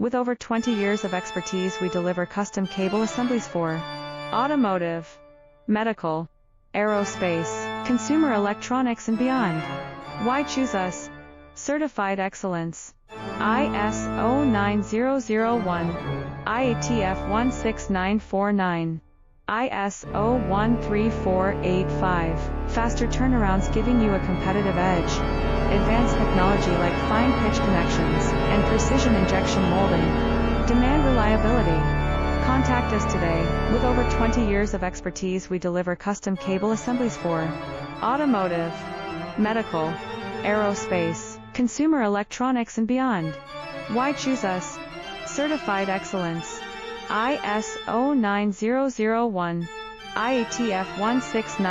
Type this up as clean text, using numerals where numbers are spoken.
With over 20 years of expertise, we deliver custom cable assemblies for automotive, medical, aerospace, consumer electronics and beyond. Why choose us? Certified excellence. ISO 9001, IATF 16949, ISO 13485. Faster turnarounds giving you a competitive edge. Advanced technology like fine pitch connections and precision injection molding. Demand reliability. Contact us today. With over 20 years of expertise, we deliver custom cable assemblies for automotive, medical, aerospace, consumer electronics and beyond. Why choose us? Certified excellence. ISO 9001, IATF 169